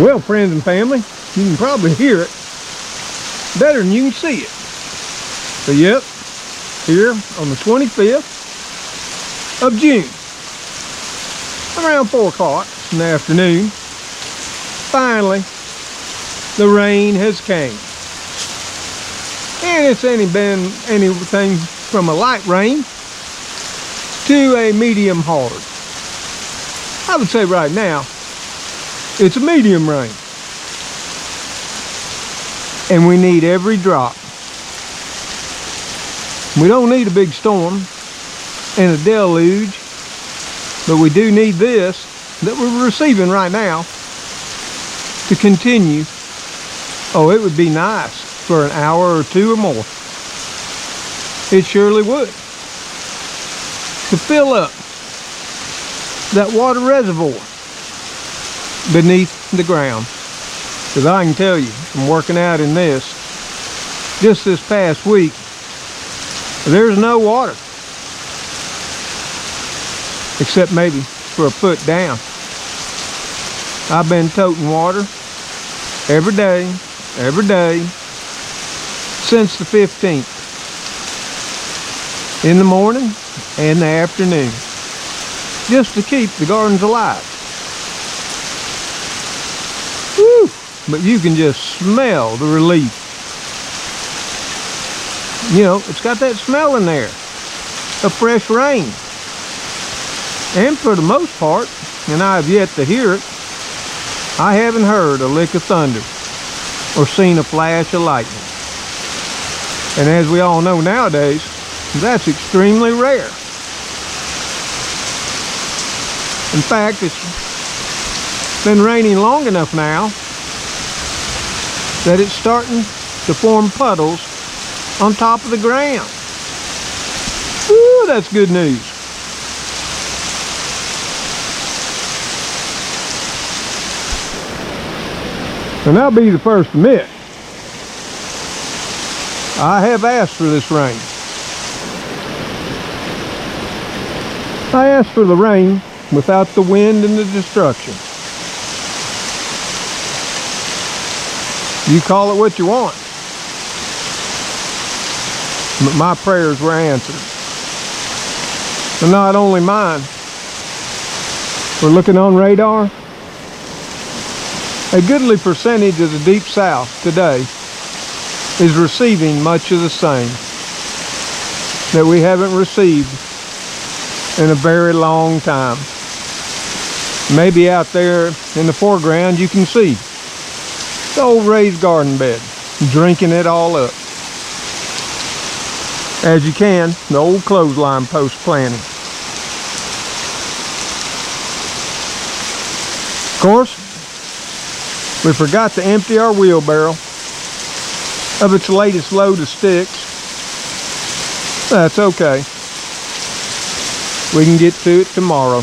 Well, friends and family, you can probably hear it better than you can see it. So yep, here on the 25th of June, around 4 o'clock in the afternoon, finally the rain has came. And it's been anything from a light rain to a medium hard. I would say right now, it's a medium rain. And we need every drop. We don't need a big storm and a deluge, but we do need this that we're receiving right now to continue. Oh, it would be nice for an hour or two or more. It surely would. To fill up that water reservoir beneath the ground. Because I can tell you, from working out in this, just this past week, there's no water. Except maybe for a foot down. I've been toting water every day, since the 15th. In the morning and the afternoon. Just to keep the gardens alive. Woo! But you can just smell the relief. You know, it's got that smell in there of fresh rain. And for the most part, and I have yet to hear it, I haven't heard a lick of thunder or seen a flash of lightning. And as we all know nowadays, that's extremely rare. In fact, it's been raining long enough now that it's starting to form puddles on top of the ground. Woo, that's good news. And I'll be the first to admit, I have asked for this rain. I asked for the rain without the wind and the destruction. You call it what you want. But my prayers were answered. And not only mine. We're looking on radar. A goodly percentage of the Deep South today is receiving much of the same that we haven't received in a very long time. Maybe out there in the foreground you can see the old raised garden bed, drinking it all up. As you can, the old clothesline post planting. Of course, we forgot to empty our wheelbarrow of its latest load of sticks. That's okay. We can get to it tomorrow.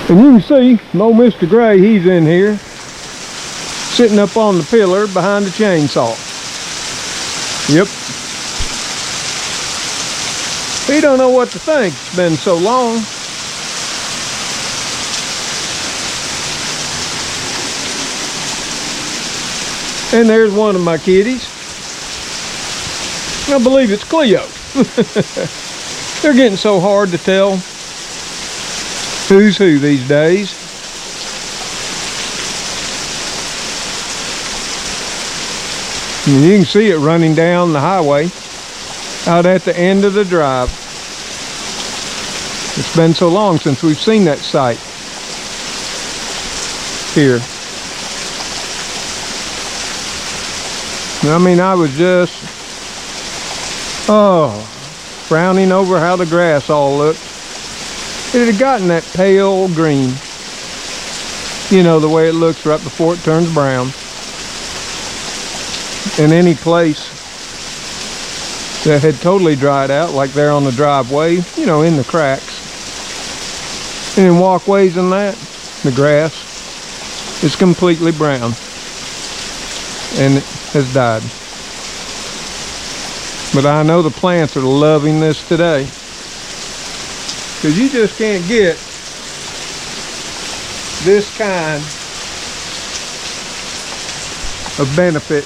And you can see, old Mr. Gray, he's in here, sitting up on the pillar behind the chainsaw. Yep. He don't know what to think. It's been so long. And there's one of my kitties. I believe it's Cleo. They're getting so hard to tell who's who these days. And you can see it running down the highway out at the end of the drive. It's been so long since we've seen that sight here. I mean, I was just, frowning over how the grass all looked. It had gotten that pale green. You know, the way it looks right before it turns brown. In any place that had totally dried out, like there on the driveway, you know, in the cracks. And in walkways and that, the grass is completely brown. And it has died. But I know the plants are loving this today. Because you just can't get this kind of benefit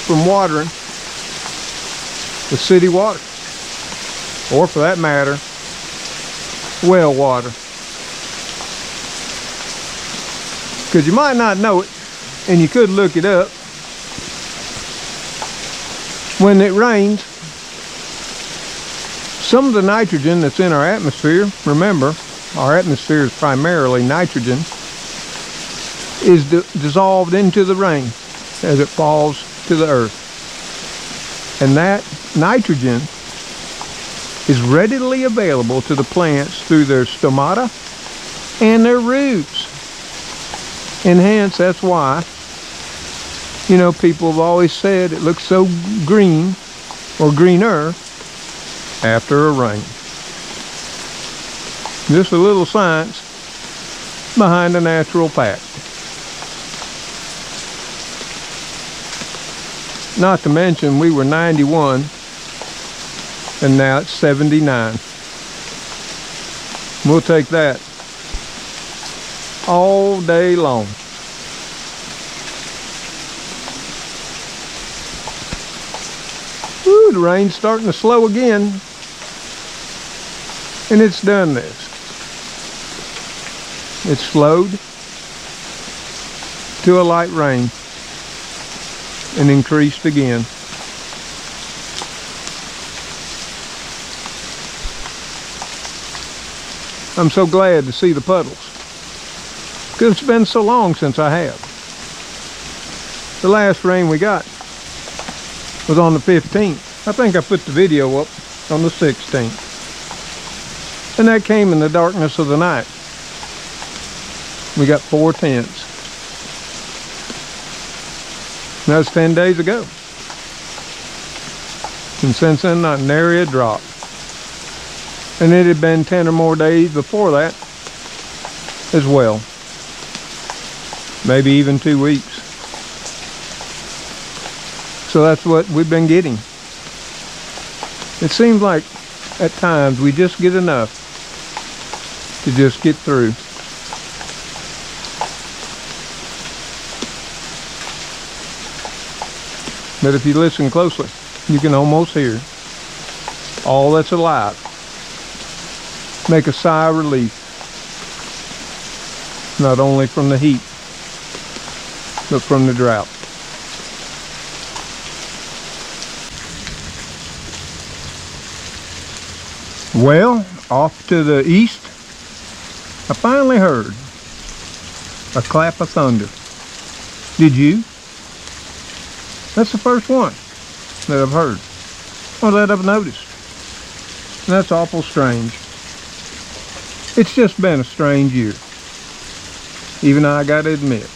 from watering with city water, or for that matter, well water. Because you might not know it, and you could look it up. When it rains, some of the nitrogen that's in our atmosphere, remember, our atmosphere is primarily nitrogen, is dissolved into the rain as it falls to the earth. And that nitrogen is readily available to the plants through their stomata and their roots. And hence, that's why, you know, people have always said it looks so green or greener after a rain. Just a little science behind a natural fact. Not to mention, we were 91 and now it's 79. We'll take that all day long. Woo, the rain's starting to slow again. And it's done this. It's slowed to a light rain and increased again. I'm so glad to see the puddles, because it's been so long since I have. The last rain we got was on the 15th. I think I put the video up on the 16th. And that came in the darkness of the night. We got 4 tenths. That was 10 days ago. And since then, not nary a drop. And it had been 10 or more days before that as well. Maybe even 2 weeks. So that's what we've been getting. It seems like at times we just get enough to just get through. But if you listen closely, you can almost hear all that's alive make a sigh of relief, not only from the heat, but from the drought. Well, off to the east, I finally heard a clap of thunder. Did you? That's the first one that I've heard, or that I've noticed. And that's awful strange. It's just been a strange year, even I gotta admit.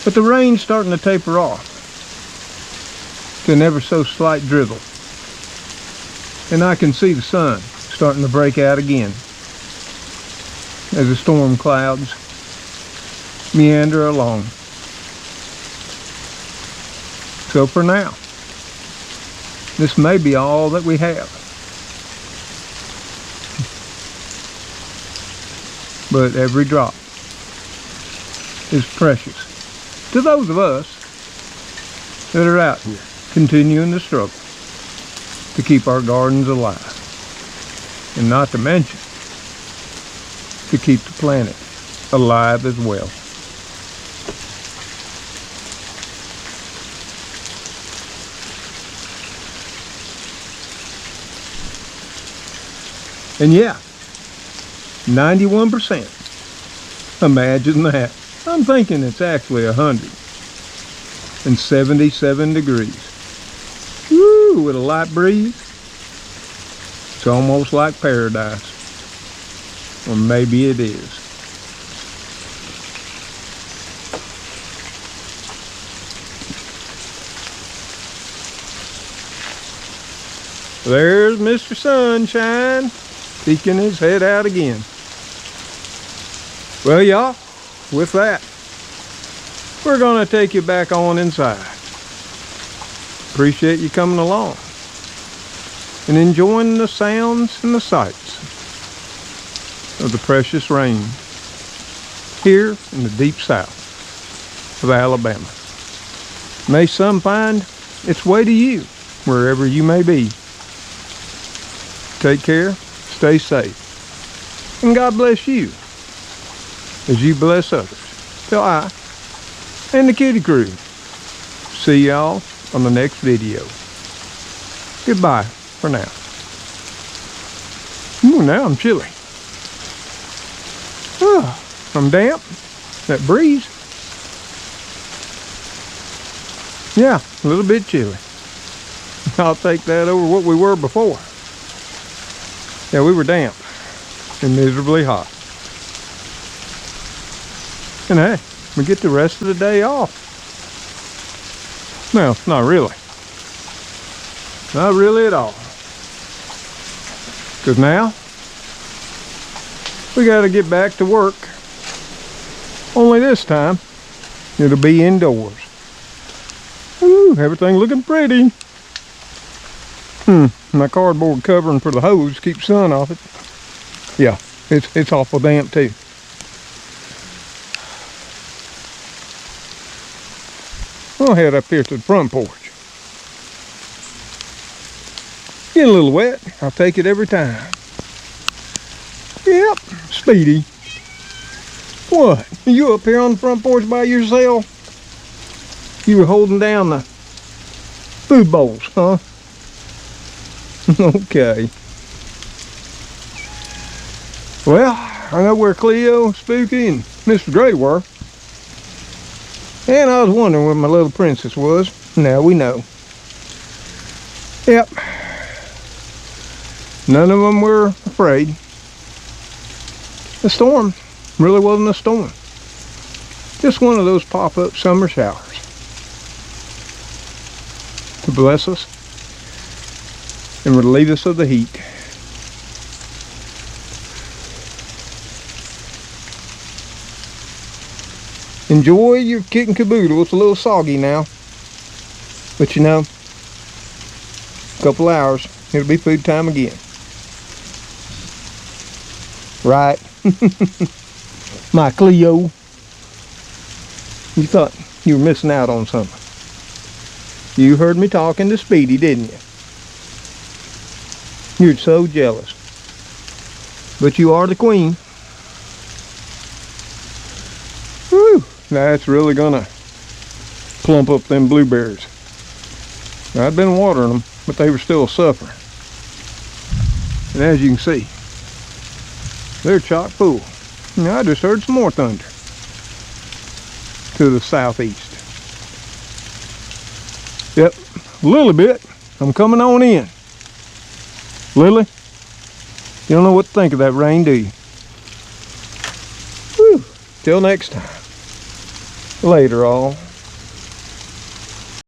But the rain's starting to taper off to an ever so slight drizzle. And I can see the sun starting to break out again as the storm clouds meander along. So for now, this may be all that we have. But every drop is precious to those of us that are out here continuing the struggle to keep our gardens alive. And not to mention, to keep the planet alive as well. And yeah, 91%. Imagine that. I'm thinking it's actually 177 degrees. Woo, with a light breeze. It's almost like paradise. Or maybe it is. There's Mr. Sunshine, peeking his head out again. Well, y'all, with that, we're going to take you back on inside. Appreciate you coming along. and enjoying the sounds and the sights of the precious rain here in the deep south of Alabama. May some find its way to you wherever you may be. Take care, stay safe, and God bless you as you bless others. Till I and the kitty crew see y'all on the next video. Goodbye for now. Ooh, now I'm chilly. I'm damp. That breeze. Yeah, a little bit chilly. I'll take that over what we were before. Yeah, we were damp and miserably hot. And hey, we get the rest of the day off. Well, not really. Not really at all. Because now, we got to get back to work. Only this time, it'll be indoors. Ooh, everything looking pretty. My cardboard covering for the hose keeps sun off it. Yeah, it's awful damp too. I'll head up here to the front porch. Getting a little wet. I'll take it every time. Yep, Speedy. What? You up here on the front porch by yourself? You were holding down the food bowls, huh? Okay. Well, I know where Cleo, Spooky, and Mr. Gray were. And I was wondering where my little princess was. Now we know. Yep. None of them were afraid. The storm really wasn't a storm. Just one of those pop-up summer showers to bless us and relieve us of the heat. Enjoy your kit and caboodle. It's a little soggy now, but you know, a couple hours, it'll be food time again. Right? My Cleo. You thought you were missing out on something. You heard me talking to Speedy, didn't you? You're so jealous. But you are the queen. Whew, that's really gonna plump up them blueberries. I'd been watering them, but they were still suffering. And as you can see, they're chock full. Now I just heard some more thunder to the southeast. Yep, a little bit. I'm coming on in. Lily, you don't know what to think of that rain, do you? Whew. Till next time. Later, all.